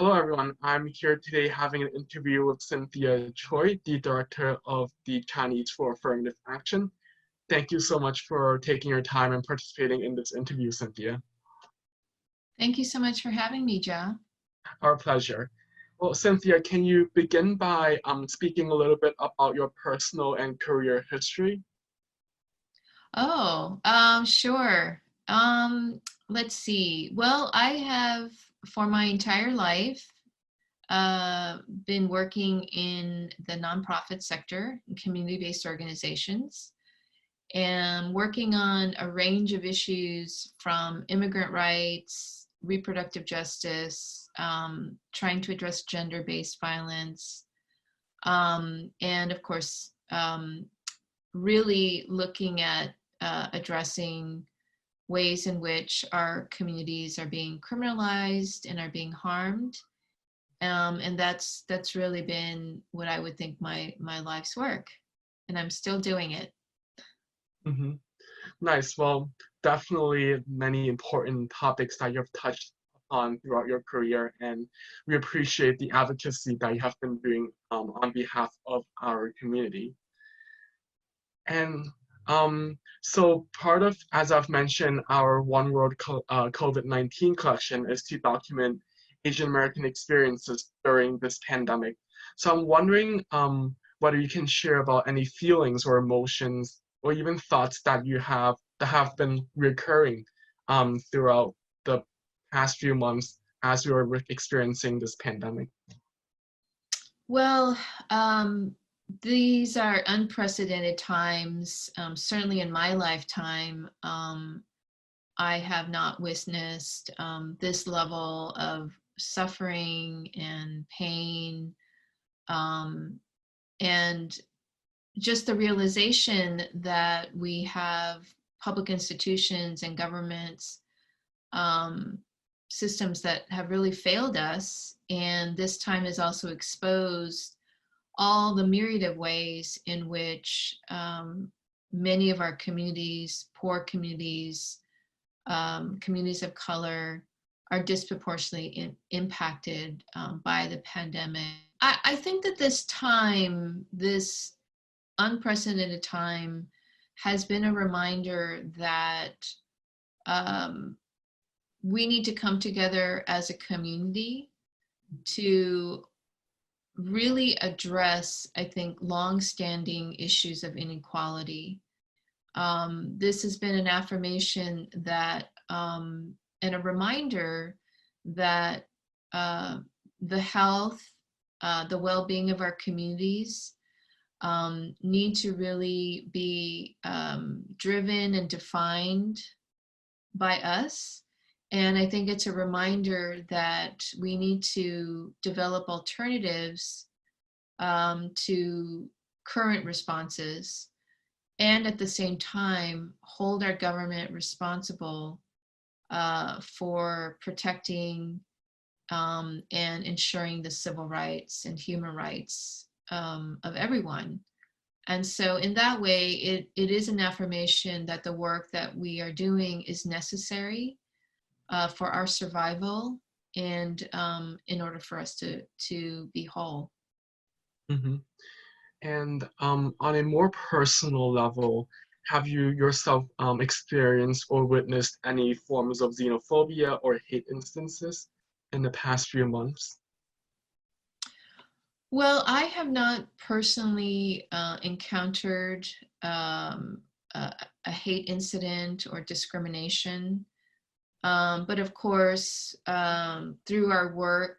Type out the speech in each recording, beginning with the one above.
Hello, everyone. I'm here today having an interview with Cynthia Choi, the director of the Chinese for Affirmative Action. Thank you so much for taking your time and participating in this interview, Cynthia. Thank you so much for having me, Joe. Our pleasure. Well, Cynthia, can you begin by speaking a little bit about your personal and career history? Sure. Let's see. Well, I have, for my entire life, been working in the nonprofit sector, in community-based organizations, and working on a range of issues from immigrant rights, reproductive justice, trying to address gender-based violence, and of course, really looking at addressing ways in which our communities are being criminalized and are being harmed. And that's really been what I would think my life's work, and I'm still doing it. Mm-hmm. Nice. Well, definitely many important topics that you've touched on throughout your career, and we appreciate the advocacy that you have been doing on behalf of our community. And so part of, as I've mentioned, our One World COVID-19 collection is to document Asian American experiences during this pandemic. So I'm wondering whether you can share about any feelings or emotions or even thoughts that you have that have been recurring throughout the past few months as we were experiencing this pandemic. Well, these are unprecedented times. Certainly in my lifetime, I have not witnessed this level of suffering and pain, and just the realization that we have public institutions and governments, systems that have really failed us. And this time has also exposed all the myriad of ways in which many of our communities, poor communities, communities of color, are disproportionately impacted by the pandemic. I think that this time, this unprecedented time, has been a reminder that we need to come together as a community to really address, I think, long-standing issues of inequality. This has been an affirmation that, and a reminder that the health, the well-being of our communities need to really be driven and defined by us. And I think it's a reminder that we need to develop alternatives to current responses, and at the same time hold our government responsible for protecting and ensuring the civil rights and human rights of everyone. And so in that way, it is an affirmation that the work that we are doing is necessary for our survival and in order for us to be whole. Mm-hmm. And on a more personal level, have you yourself experienced or witnessed any forms of xenophobia or hate instances in the past few months? Well, I have not personally encountered a hate incident or discrimination. But of course, through our work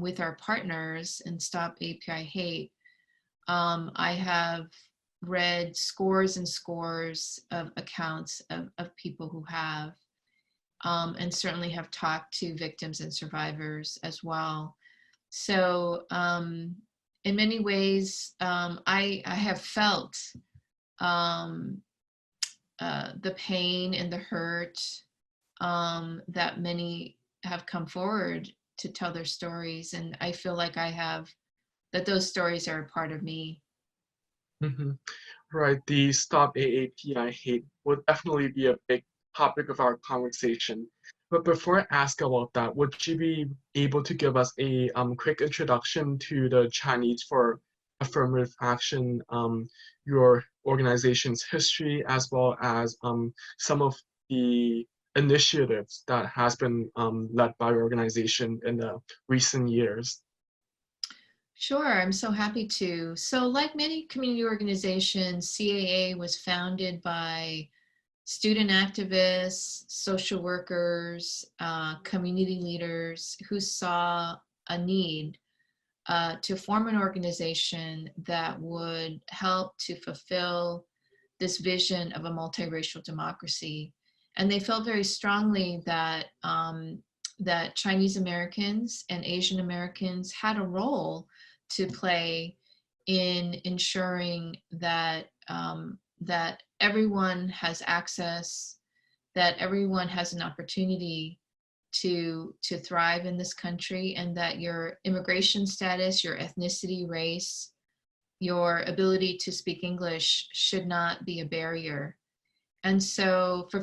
with our partners in Stop API Hate, I have read scores and scores of accounts of people who have, and certainly have talked to victims and survivors as well. So in many ways, I have felt the pain and the hurt that many have come forward to tell their stories. And I feel like that those stories are a part of me. Mm-hmm. Right, the Stop AAPI Hate will definitely be a big topic of our conversation. But before I ask about that, would you be able to give us a quick introduction to the Chinese for Affirmative Action, your organization's history, as well as some of the initiatives that has been led by your organization in the recent years? Sure, I'm so happy to. So, like many community organizations, CAA was founded by student activists, social workers, community leaders who saw a need to form an organization that would help to fulfill this vision of a multiracial democracy. And they felt very strongly that that Chinese Americans and Asian Americans had a role to play in ensuring that that everyone has access, that everyone has an opportunity to thrive in this country, and that your immigration status, your ethnicity, race, your ability to speak English should not be a barrier. And so for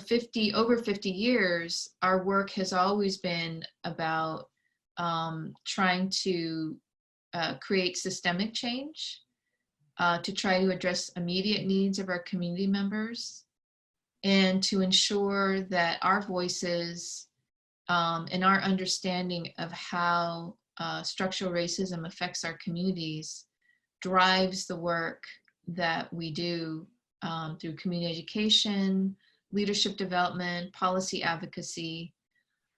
over 50 years, our work has always been about trying to create systemic change, to try to address immediate needs of our community members, and to ensure that our voices and our understanding of how structural racism affects our communities drives the work that we do through community education, leadership development, policy advocacy,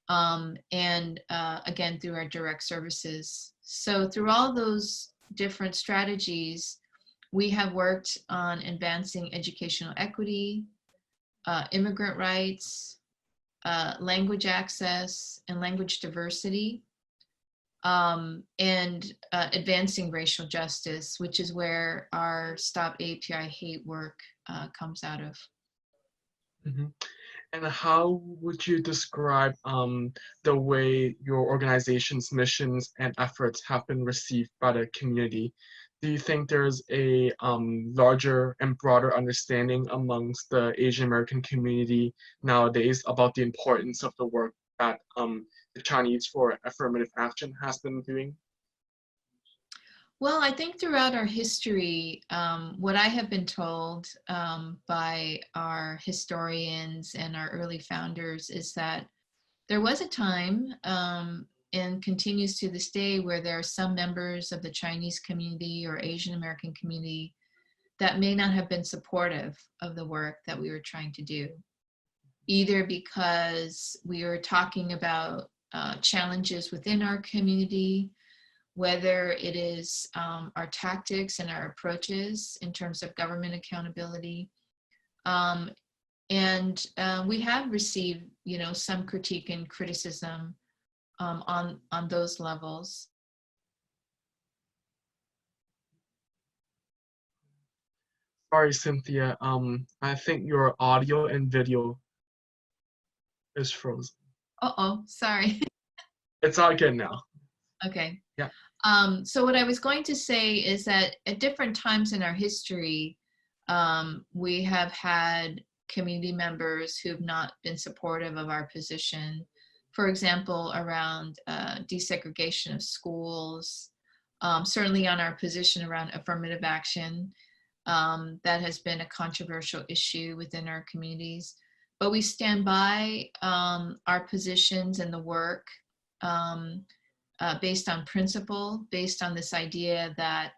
and again, through our direct services. So through all those different strategies, we have worked on advancing educational equity, immigrant rights, language access, and language diversity, and advancing racial justice, which is where our Stop API Hate work comes out of. Mhm. And how would you describe the way your organization's missions and efforts have been received by the community? Do you think there's a larger and broader understanding amongst the Asian American community nowadays about the importance of the work that the Chinese for Affirmative Action has been doing? Well, I think throughout our history, what I have been told by our historians and our early founders is that there was a time, and continues to this day, where there are some members of the Chinese community or Asian American community that may not have been supportive of the work that we were trying to do, either because we were talking about challenges within our community, whether it is our tactics and our approaches in terms of government accountability. And we have received, some critique and criticism on those levels. Sorry, Cynthia. I think your audio and video is frozen. Uh-oh, sorry. It's all good now. Okay. Yeah. So what I was going to say is that at different times in our history, we have had community members who've not been supportive of our position. For example, around desegregation of schools, certainly on our position around affirmative action. That has been a controversial issue within our communities. But we stand by our positions and the work based on principle, based on this idea that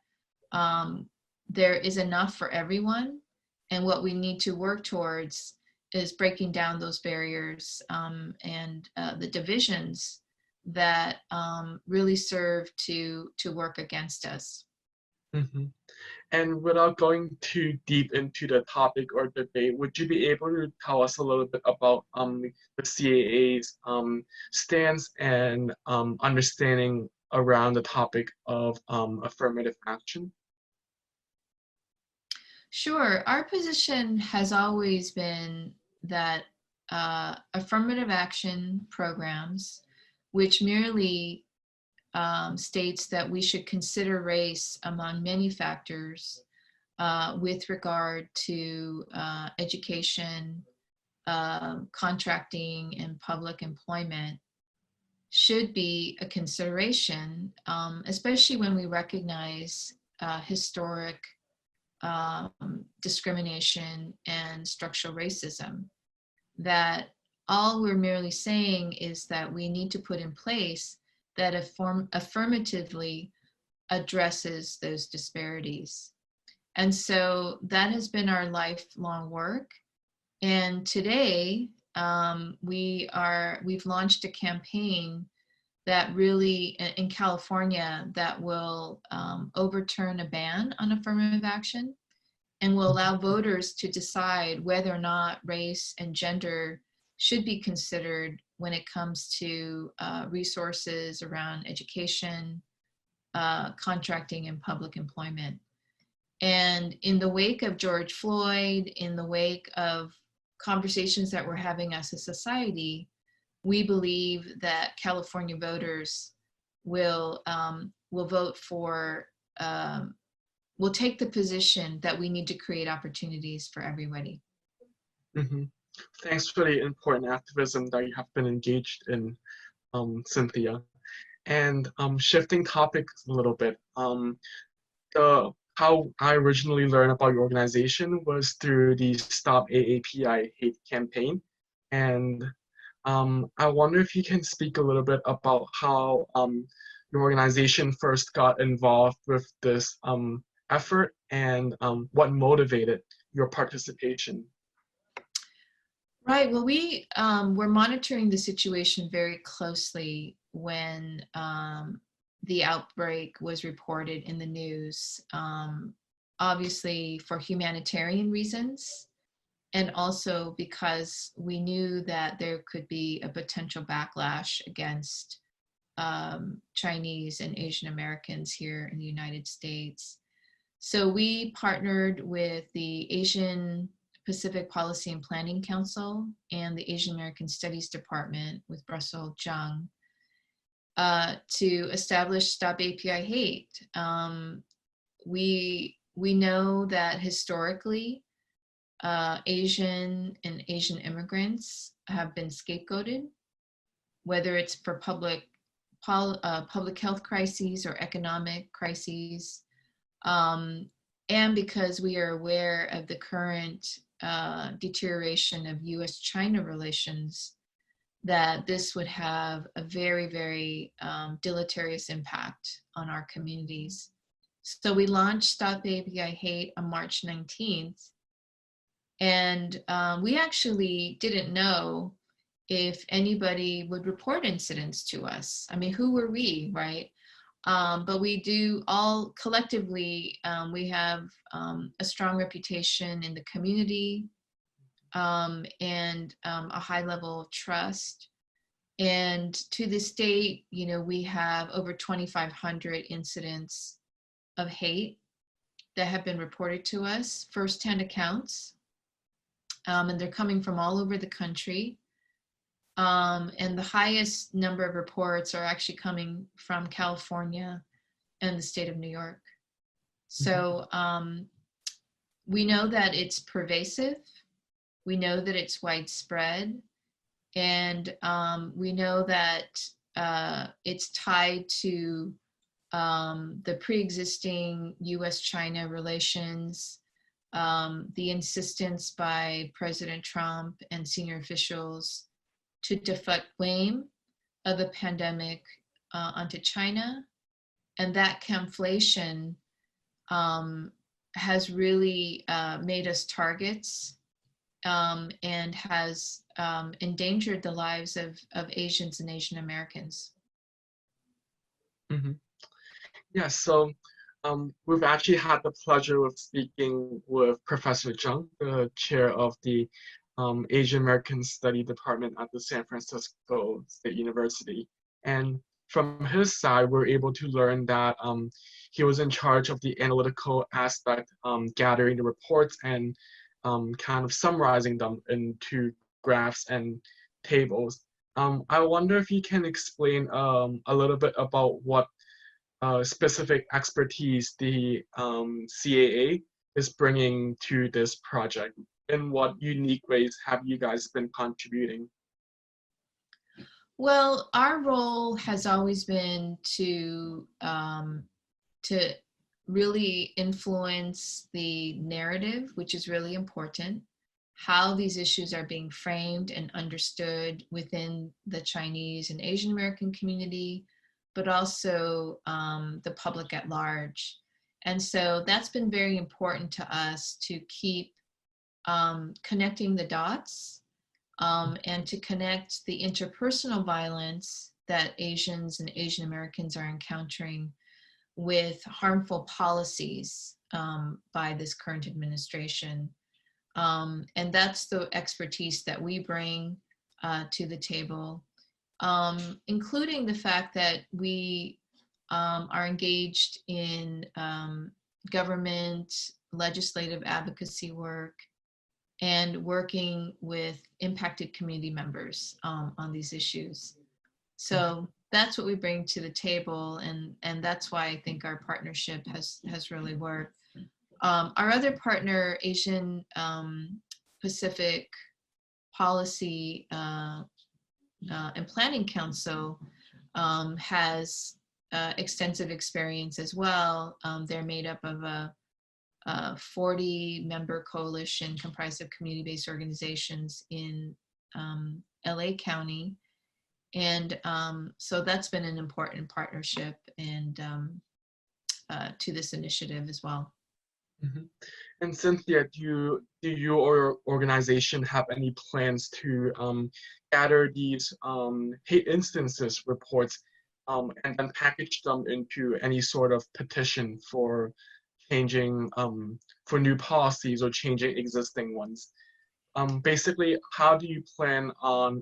there is enough for everyone. And what we need to work towards is breaking down those barriers and the divisions that really serve to work against us. Mhm. And without going too deep into the topic or debate, would you be able to tell us a little bit about the CAA's stance and understanding around the topic of affirmative action? Sure. Our position has always been that affirmative action programs, which merely states that we should consider race among many factors with regard to education, contracting and public employment should be a consideration, especially when we recognize historic discrimination and structural racism. That all we're merely saying is that we need to put in place that affirmatively addresses those disparities. And so that has been our lifelong work. And today, we've launched a campaign that really, in California, that will overturn a ban on affirmative action and will allow voters to decide whether or not race and gender should be considered when it comes to resources around education, contracting, and public employment. And in the wake of George Floyd, in the wake of conversations that we're having as a society, we believe that California voters will vote for, will take the position that we need to create opportunities for everybody. Mm-hmm. Thanks for the important activism that you have been engaged in, Cynthia. And shifting topics a little bit, how I originally learned about your organization was through the Stop AAPI Hate campaign. And I wonder if you can speak a little bit about how your organization first got involved with this effort and what motivated your participation. Right. Well, we were monitoring the situation very closely when the outbreak was reported in the news, obviously for humanitarian reasons, and also because we knew that there could be a potential backlash against Chinese and Asian Americans here in the United States. So we partnered with the Asian Pacific Policy and Planning Council and the Asian American Studies Department with Russell Jung to establish Stop API Hate. We know that historically, Asian and Asian immigrants have been scapegoated, whether it's for public health crises or economic crises, and because we are aware of the current deterioration of US-China relations, that this would have a very, very deleterious impact on our communities. So we launched Stop API Hate on March 19th. And we actually didn't know if anybody would report incidents to us. I mean, who were we, right? But we do all collectively, we have a strong reputation in the community and a high level of trust. And to this date, you know, we have over 2,500 incidents of hate that have been reported to us, firsthand accounts, and they're coming from all over the country. And the highest number of reports are actually coming from California and the state of New York. So we know that it's pervasive. We know that it's widespread. And we know that it's tied to the pre-existing US-China relations, the insistence by President Trump and senior officials to deflect blame of the pandemic onto China. And that conflation has really made us targets and has endangered the lives of Asians and Asian Americans. Mm-hmm. Yeah, so we've actually had the pleasure of speaking with Professor Zhang, the chair of the Asian American Study Department at the San Francisco State University. And from his side, we're able to learn that he was in charge of the analytical aspect, gathering the reports and kind of summarizing them into graphs and tables. I wonder if you can explain a little bit about what specific expertise the CAA is bringing to this project. in what unique ways have you guys been contributing? Well, our role has always been to really influence the narrative, which is really important, how these issues are being framed and understood within the Chinese and Asian American community, but also the public at large. And so that's been very important to us to keep connecting the dots and to connect the interpersonal violence that Asians and Asian Americans are encountering with harmful policies by this current administration. And that's the expertise that we bring to the table, including the fact that we are engaged in government legislative advocacy work and working with impacted community members on these issues. So that's what we bring to the table, and that's why I think our partnership has really worked. Our other partner, Asian Pacific Policy and Planning Council, has extensive experience as well. They're made up of a 40-member coalition comprised of community-based organizations in LA County. And so that's been an important partnership and to this initiative as well. Mm-hmm. And Cynthia, do your organization have any plans to gather these hate instances reports and then package them into any sort of petition for changing for new policies or changing existing ones? Basically, how do you plan on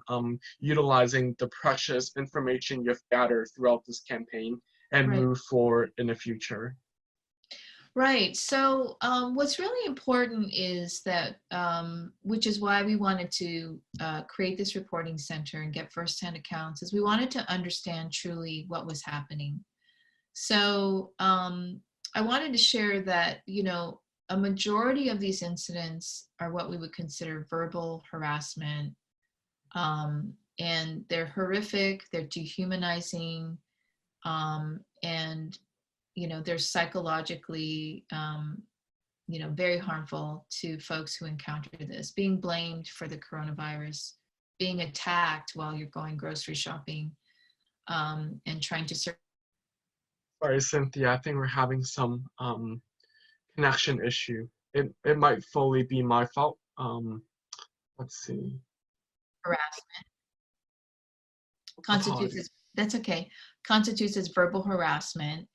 utilizing the precious information you've gathered throughout this campaign and Right. move forward in the future? Right. So what's really important is that, which is why we wanted to create this reporting center and get firsthand accounts, is we wanted to understand truly what was happening. So I wanted to share that, you know, a majority of these incidents are what we would consider verbal harassment. And they're horrific, they're dehumanizing, and you know, they're psychologically, you know, very harmful to folks who encounter this. Being blamed for the coronavirus, being attacked while you're going grocery shopping, and trying to serve. Sorry, Cynthia, I think we're having some connection issue. It might fully be my fault. Let's see. Harassment constitutes Apologies. as, that's okay, constitutes as verbal harassment.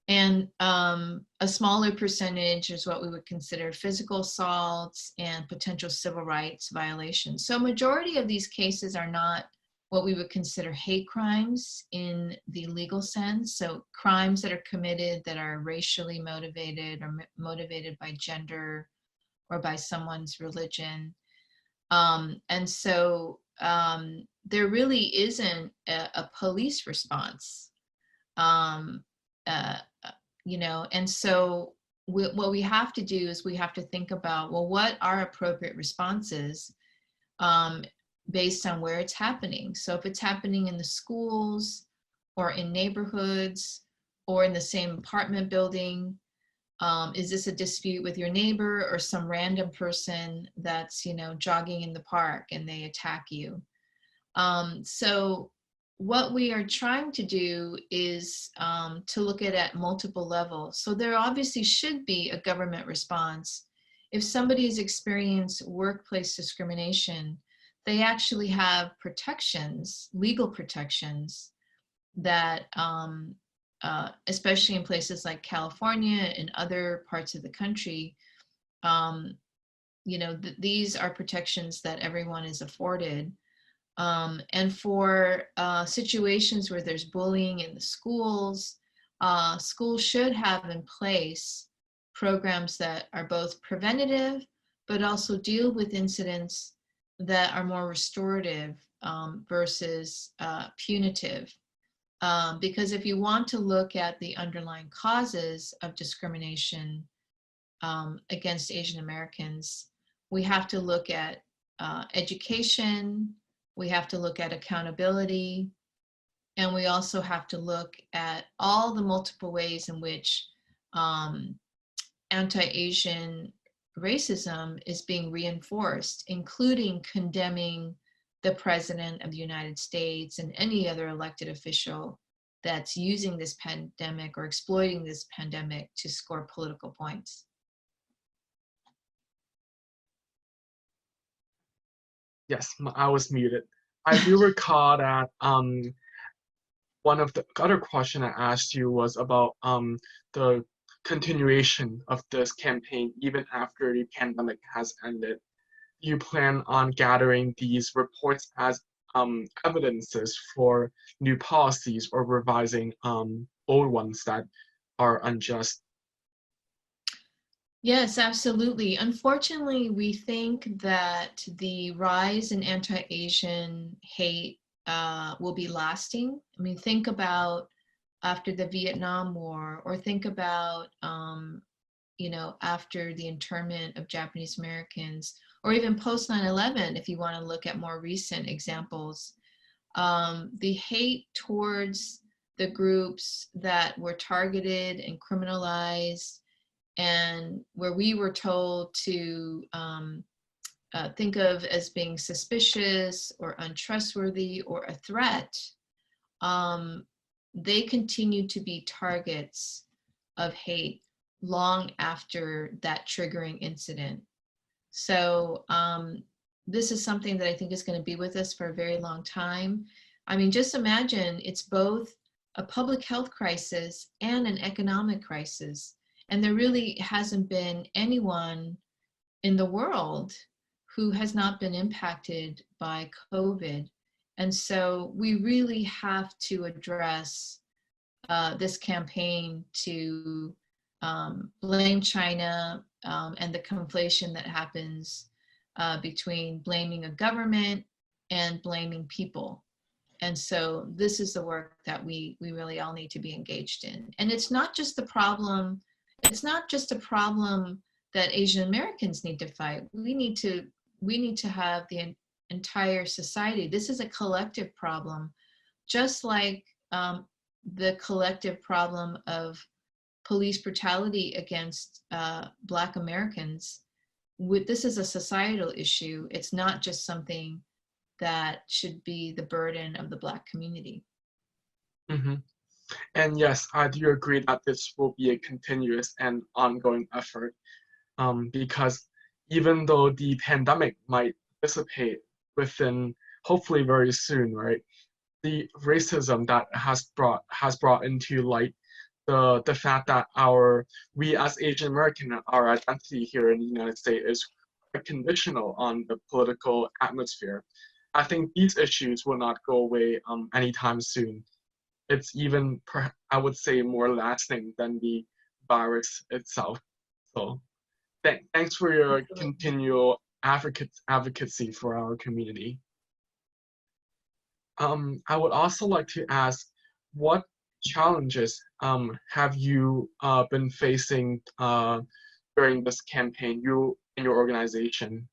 And a smaller percentage is what we would consider physical assaults and potential civil rights violations. So majority of these cases are not what we would consider hate crimes in the legal sense. So crimes that are committed that are racially motivated or motivated by gender or by someone's religion. And so there really isn't a police response. You know, and so what we have to do is we have to think about, well, what are appropriate responses based on where it's happening. So if it's happening in the schools or in neighborhoods or in the same apartment building, is this a dispute with your neighbor or some random person that's, you know, jogging in the park and they attack you? So what we are trying to do is to look at multiple levels. So there obviously should be a government response. If somebody has experienced workplace discrimination, they actually have protections, legal protections that, especially in places like California and other parts of the country, you know, these are protections that everyone is afforded. And for situations where there's bullying in the schools, schools should have in place programs that are both preventative, but also deal with incidents that are more restorative versus punitive. Because if you want to look at the underlying causes of discrimination against Asian Americans, we have to look at education, we have to look at accountability, and we also have to look at all the multiple ways in which anti-Asian racism is being reinforced, including condemning the President of the United States and any other elected official that's using this pandemic or exploiting this pandemic to score political points. Yes, I was muted. I do recall that one of the other question I asked you was about the continuation of this campaign even after the pandemic has ended. Do you plan on gathering these reports as evidences for new policies or revising old ones that are unjust? Yes, absolutely. Unfortunately, we think that the rise in anti-Asian hate will be lasting. I mean, think about after the Vietnam War, or think about, after the internment of Japanese Americans, or even post 9/11, if you want to look at more recent examples. The hate towards the groups that were targeted and criminalized, and where we were told to think of as being suspicious or untrustworthy or a threat, they continue to be targets of hate long after that triggering incident. So this is something that I think is going to be with us for a very long time. I mean, just imagine it's both a public health crisis and an economic crisis. And there really hasn't been anyone in the world who has not been impacted by COVID. And so we really have to address this campaign to blame China and the conflation that happens between blaming a government and blaming people. And so this is the work that we really all need to be engaged in. And it's not just a problem that Asian Americans need to fight. We need to have the entire society. This is a collective problem, just like the collective problem of police brutality against Black Americans. This is a societal issue. It's not just something that should be the burden of the Black community. Mm-hmm. And yes, I do agree that this will be a continuous and ongoing effort because even though the pandemic might dissipate within hopefully very soon, right? The racism that has brought into light the fact that we as Asian American, our identity here in the United States is quite conditional on the political atmosphere. I think these issues will not go away anytime soon. It's even, I would say, more lasting than the virus itself. So thanks for your continual advocacy for our community. I would also like to ask, what challenges have you been facing during this campaign, you and your organization?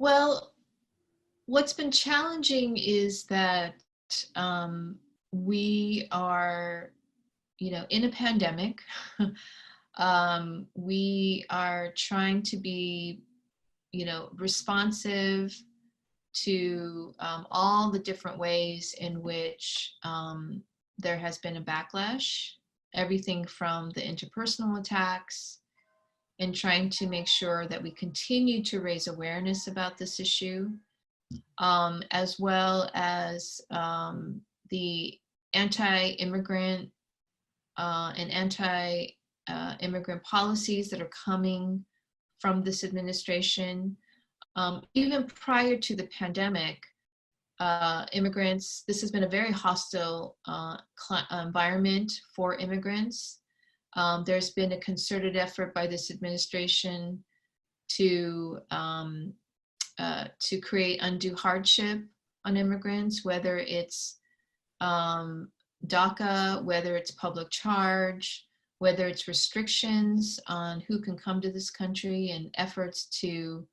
Well, what's been challenging is that we are, in a pandemic. We are trying to be, responsive to all the different ways in which there has been a backlash, everything from the interpersonal attacks, and trying to make sure that we continue to raise awareness about this issue, as well as the anti-immigrant and anti-immigrant policies that are coming from this administration. Even prior to the pandemic, immigrants, this has been a very hostile environment for immigrants. There's been a concerted effort by this administration to create undue hardship on immigrants, whether it's DACA, whether it's public charge, whether it's restrictions on who can come to this country and efforts to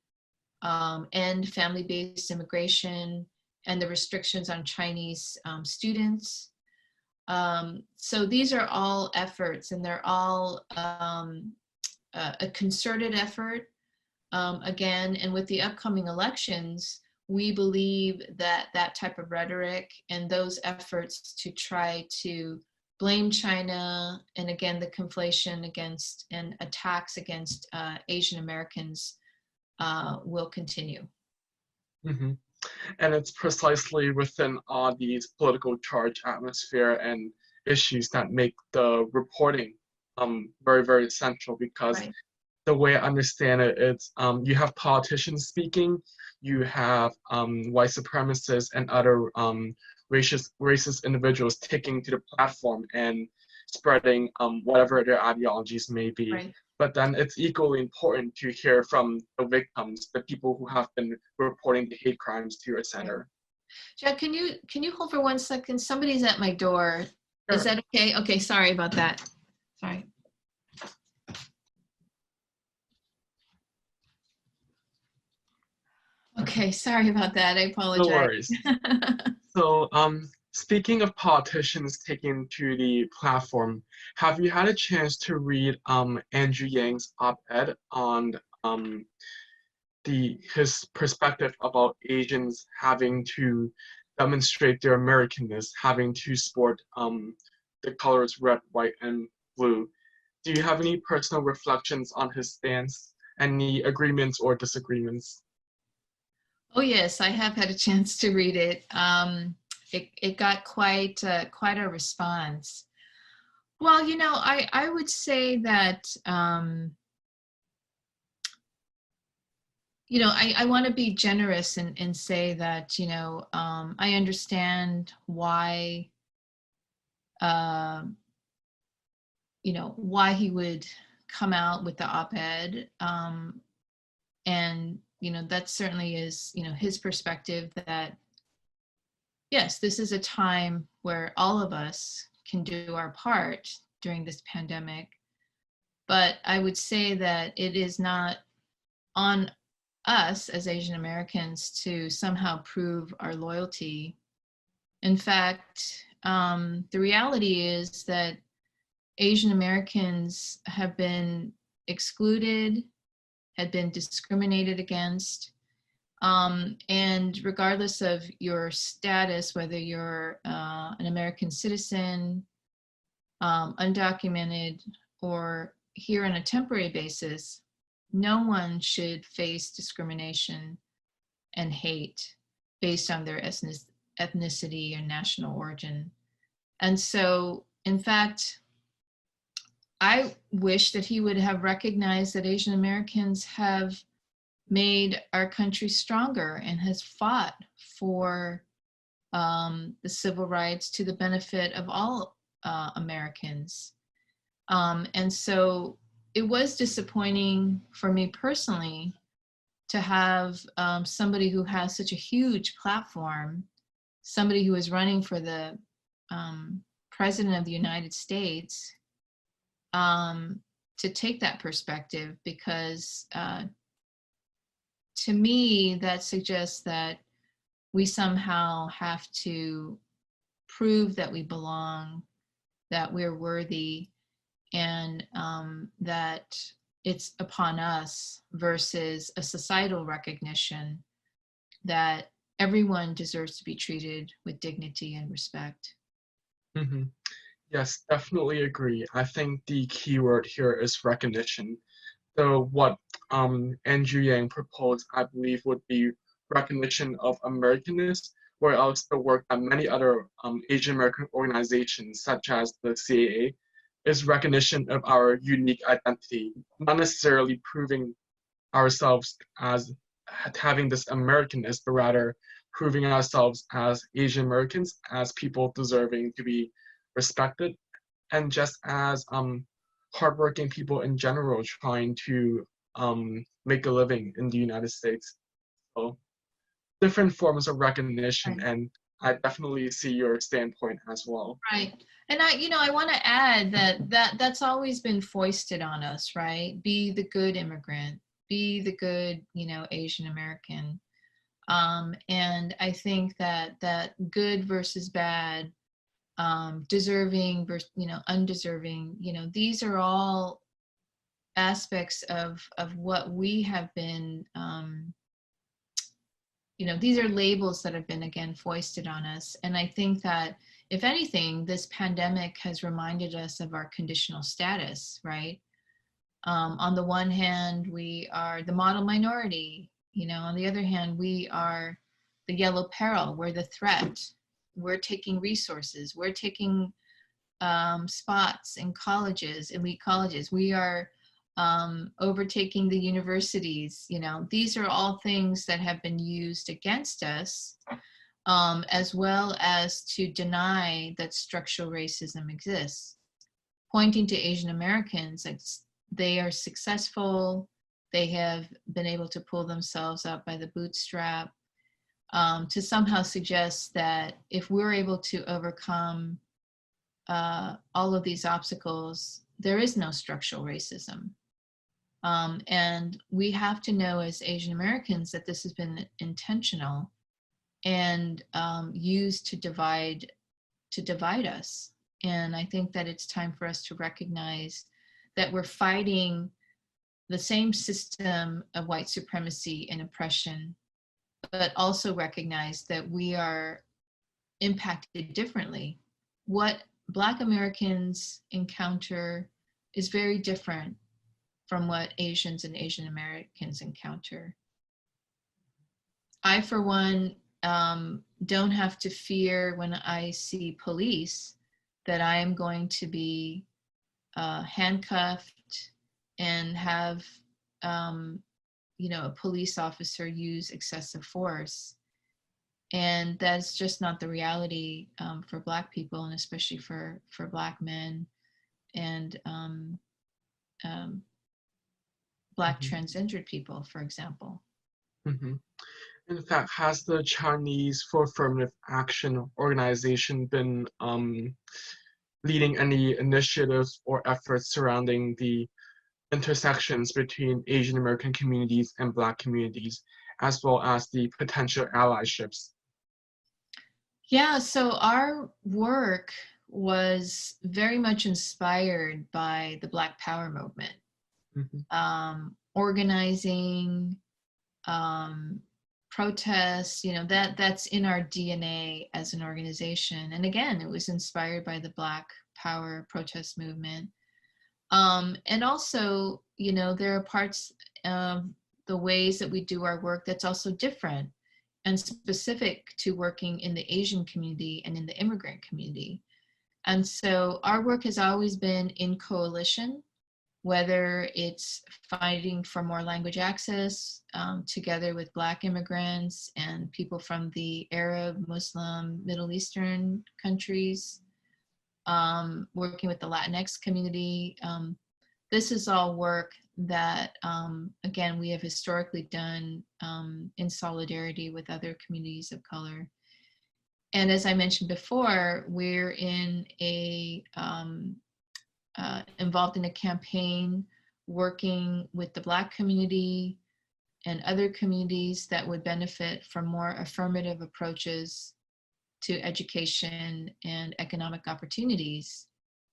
end family-based immigration and the restrictions on Chinese students. So these are all efforts, and they're all a concerted effort. Again, and with the upcoming elections, we believe that that type of rhetoric and those efforts to try to blame China, and again, the conflation against and attacks against Asian Americans will continue. Mm-hmm. And it's precisely within all these political charge atmosphere and issues that make the reporting very, very essential, because Right. the way I understand it, it's you have politicians speaking, you have white supremacists and other racist individuals taking to the platform and spreading whatever their ideologies may be. Right. But then it's equally important to hear from the victims, the people who have been reporting the hate crimes to your center. Jack, can you hold for 1 second? Somebody's at my door. Is Sure. that okay? Okay, sorry about that. Sorry. Okay, sorry about that. I No apologize. worries. So, speaking of politicians taking to the platform, have you had a chance to read Andrew Yang's op-ed on his perspective about Asians having to demonstrate their Americanness, having to sport the colors red, white, and blue? Do you have any personal reflections on his stance? Any agreements or disagreements? Oh yes, I have had a chance to read it. It got quite a response. Well, I would say that I want to be generous and say that I understand why why he would come out with the op-ed, and that certainly is his perspective, that yes, this is a time where all of us can do our part during this pandemic. But I would say that it is not on us as Asian Americans to somehow prove our loyalty. In fact, the reality is that Asian Americans have been excluded, had been discriminated against. And regardless of your status, whether you're an American citizen, undocumented, or here on a temporary basis, no one should face discrimination and hate based on their ethnicity or national origin. And so, in fact, I wish that he would have recognized that Asian Americans have made our country stronger and has fought for the civil rights to the benefit of all Americans. And so it was disappointing for me personally to have somebody who has such a huge platform, somebody who is running for the President of the United States, to take that perspective, because to me, that suggests that we somehow have to prove that we belong, that we're worthy, and that it's upon us versus a societal recognition that everyone deserves to be treated with dignity and respect. Mm-hmm. Yes, definitely agree. I think the key word here is recognition. So what Andrew Yang proposed, I believe, would be recognition of Americanness, where else the work that many other Asian American organizations, such as the CAA, is recognition of our unique identity, not necessarily proving ourselves as having this Americanness, but rather proving ourselves as Asian Americans, as people deserving to be respected, and just as hardworking people in general trying to make a living in the United States. So different forms of recognition, Right. and I definitely see your standpoint as well. Right. And I want to add that's always been foisted on us, right? Be the good immigrant, be the good, Asian American. And I think that good versus bad, deserving versus, undeserving, these are all aspects of what we have been, these are labels that have been again foisted on us. And I think that if anything, this pandemic has reminded us of our conditional status, right? On the one hand, we are the model minority, on the other hand, we are the yellow peril, we're the threat, we're taking resources, we're taking spots in colleges, elite colleges, we are overtaking the universities. These are all things that have been used against us, as well as to deny that structural racism exists, pointing to Asian Americans as they are successful, they have been able to pull themselves up by the bootstrap, to somehow suggest that if we're able to overcome all of these obstacles, there is no structural racism. And we have to know as Asian Americans that this has been intentional and used to divide us. And I think that it's time for us to recognize that we're fighting the same system of white supremacy and oppression, but also recognize that we are impacted differently. What Black Americans encounter is very different from what Asians and Asian Americans encounter. I, for one, don't have to fear when I see police that I am going to be handcuffed and have, a police officer use excessive force. And that's just not the reality for Black people, and especially for Black men and Black Mm-hmm. transgendered people, for example. Mm-hmm. In fact, has the Chinese for Affirmative Action organization been leading any initiatives or efforts surrounding the intersections between Asian American communities and Black communities, as well as the potential allyships? Yeah, so our work was very much inspired by the Black Power movement, Mm-hmm. organizing, protests, that's in our DNA as an organization. And again, it was inspired by the Black Power protest movement. And also, there are parts of the ways that we do our work that's also different and specific to working in the Asian community and in the immigrant community. And so our work has always been in coalition, whether it's fighting for more language access together with Black immigrants and people from the Arab, Muslim, Middle Eastern countries, working with the Latinx community. This is all work that, again, we have historically done in solidarity with other communities of color. And as I mentioned before, we're involved in a campaign working with the Black community and other communities that would benefit from more affirmative approaches to education and economic opportunities.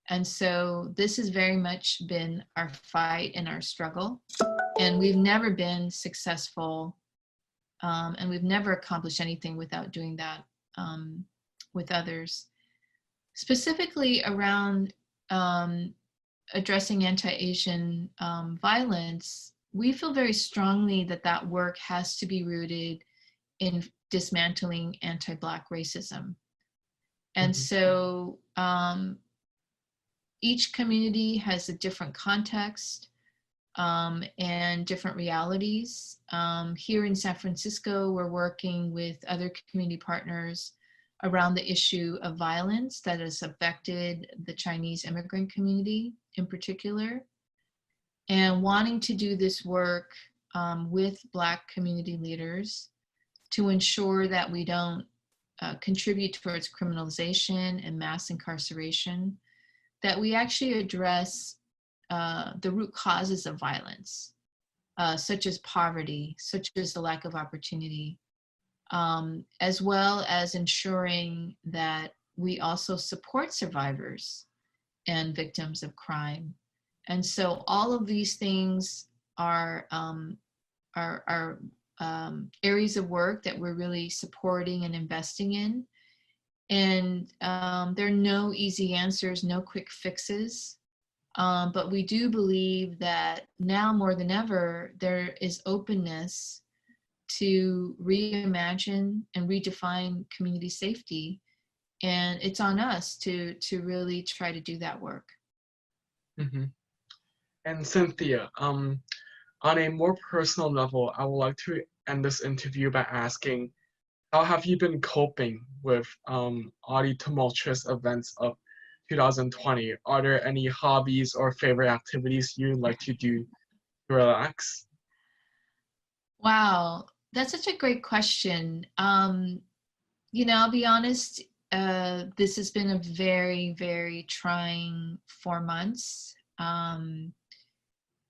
And so this has very much been our fight and our struggle. And we've never been successful, and we've never accomplished anything without doing that with others. Specifically around addressing anti-Asian violence, we feel very strongly that that work has to be rooted in dismantling anti-Black racism. And so each community has a different context and different realities. Here in San Francisco, we're working with other community partners around the issue of violence that has affected the Chinese immigrant community in particular, and wanting to do this work with Black community leaders to ensure that we don't contribute towards criminalization and mass incarceration, that we actually address the root causes of violence, such as poverty, such as the lack of opportunity, as well as ensuring that we also support survivors and victims of crime. And so all of these things are areas of work that we're really supporting and investing in. And there are no easy answers, no quick fixes. But we do believe that now more than ever, there is openness to reimagine and redefine community safety. And it's on us to really try to do that work. Mm-hmm. And Cynthia, on a more personal level, I would like to end this interview by asking, how have you been coping with all the tumultuous events of 2020? Are there any hobbies or favorite activities you like to do to relax? Wow, that's such a great question. I'll be honest, this has been a very, very trying 4 months.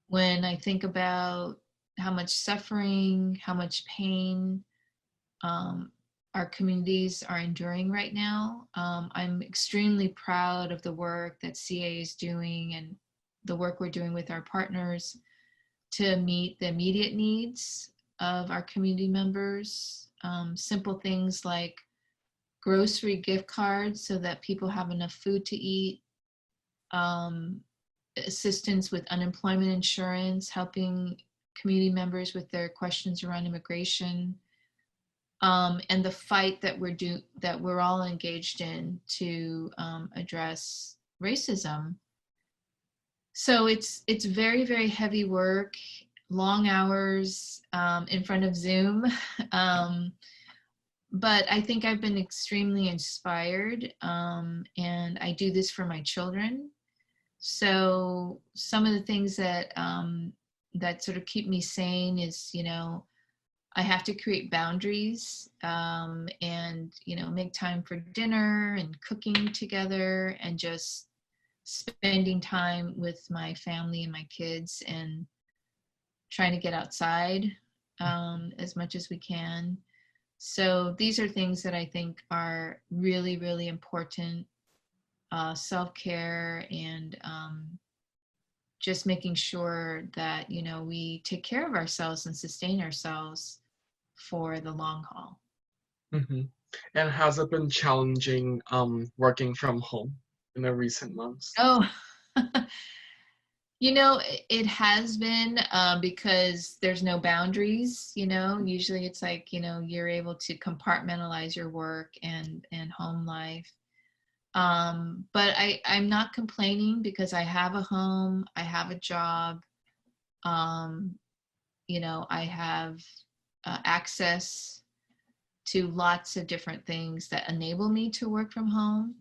When I think about how much suffering, how much pain um, our communities are enduring right now, I'm extremely proud of the work that CA is doing and the work we're doing with our partners to meet the immediate needs of our community members. Simple things like grocery gift cards so that people have enough food to eat, assistance with unemployment insurance, helping community members with their questions around immigration, and the fight that we're all engaged in to address racism. So it's very, very heavy work, long hours in front of Zoom. But I think I've been extremely inspired, and I do this for my children. So some of the things that that sort of keep me sane is, I have to create boundaries, and make time for dinner and cooking together and just spending time with my family and my kids and trying to get outside as much as we can. So these are things that I think are really, really important. Self-care and just making sure that, we take care of ourselves and sustain ourselves for the long haul. Mm-hmm. And has it been challenging working from home in the recent months? Oh, it has been because there's no boundaries, usually it's like, you're able to compartmentalize your work and home life. But I'm not complaining because I have a home, I have a job, I have access to lots of different things that enable me to work from home.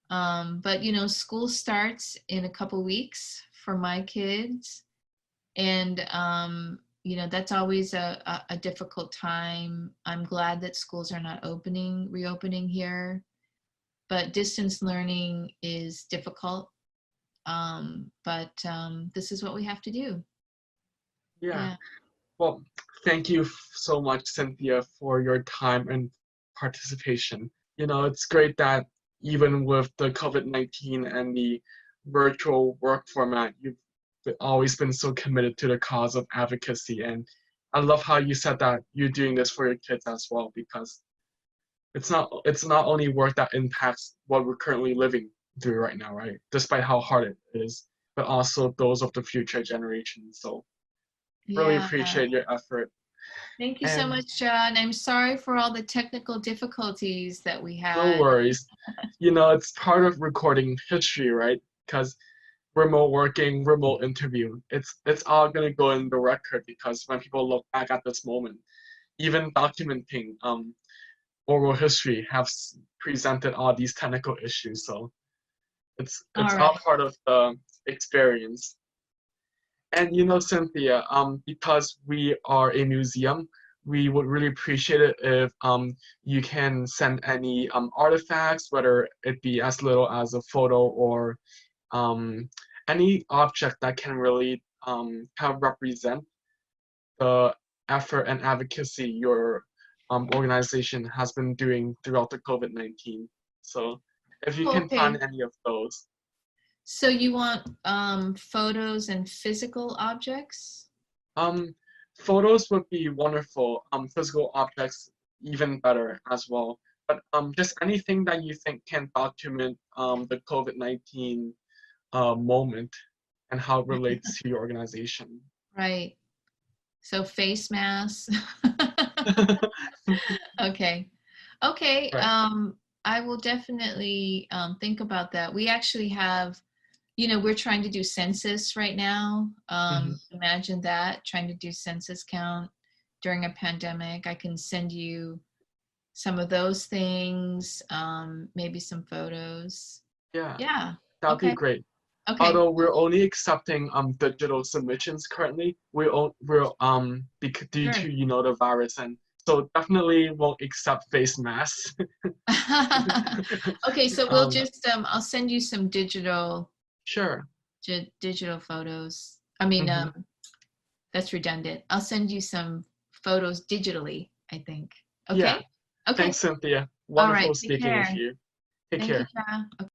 But school starts in a couple weeks for my kids, and that's always a difficult time. I'm glad that schools are not reopening here, but distance learning is difficult. But this is what we have to do. Yeah. Yeah. Well, thank you so much, Cynthia, for your time and participation. It's great that even with the COVID-19 and the virtual work format, you've always been so committed to the cause of advocacy. And I love how you said that you're doing this for your kids as well, because it's not only work that impacts what we're currently living through right now, right? Despite how hard it is, but also those of the future generations. So really Yeah. appreciate your effort. Thank you so And much, John. I'm sorry for all the technical difficulties that we no had. worries. It's part of recording history, right? Because remote working, remote interview, it's all gonna go in the record because when people look back at this moment, even documenting oral history have presented all these technical issues. So it's All all right. part of the experience. And Cynthia, because we are a museum, we would really appreciate it if you can send any artifacts, whether it be as little as a photo or um, any object that can really kind of represent the effort and advocacy your organization has been doing throughout the COVID-19. So if you can find Okay. any of those. So you want photos and physical objects? Um, Photos would be wonderful. Physical objects even better as well. But just anything that you think can document the COVID-19 moment and how it relates to your organization. Right. So face masks. Okay. Okay. Right. I will definitely think about that. We actually have, we're trying to do census right now. Hmm. Imagine that, trying to do census count during a pandemic. I can send you some of those things, maybe some photos. Yeah, Yeah. that'd be Okay. great. Okay. Although we're only accepting digital submissions currently, due Sure. to the virus, and so definitely won't accept face masks. Okay, so we'll um, just I'll send you some sure. digital photos. I mean, Hmm. that's redundant. I'll send you some photos digitally, I think. Yeah. Okay? Okay. Thanks, Cynthia. All Wonderful right. Take speaking with care. you. Take Thank you, care. Cha.